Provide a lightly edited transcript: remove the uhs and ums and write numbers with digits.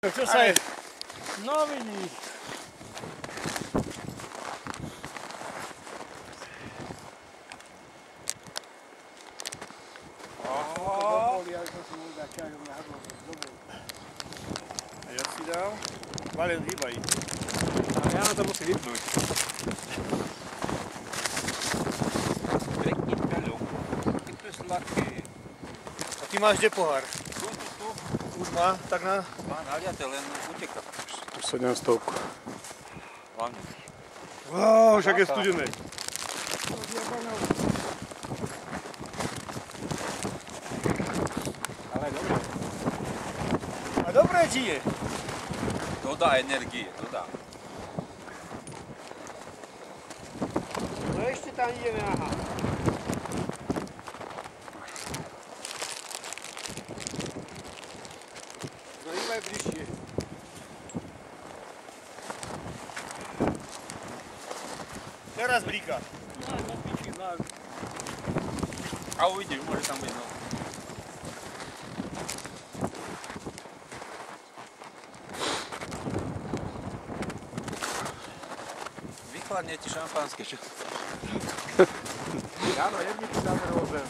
Čo sa je? No vidíš. A ja si dal? Valen, hýbaj. Ja na to musím vypnúť. Pekný peľu. Ty to je sladké. A ty máš kde pohár? Tu. Už má, tak na... Má naliate, len uteká. Tu 700. Hlavne. Wow, však je studené. Ale dobre. A dobré ti je. Dodá energie, dodá. No ešte tam ideme, aha. No hýbaj bližšie. Teraz blíka. No piči, no. A uvidíš, môže tam byť, no. Vychladne ti šampanské, čo? Áno, jedni ti dáme rôzem.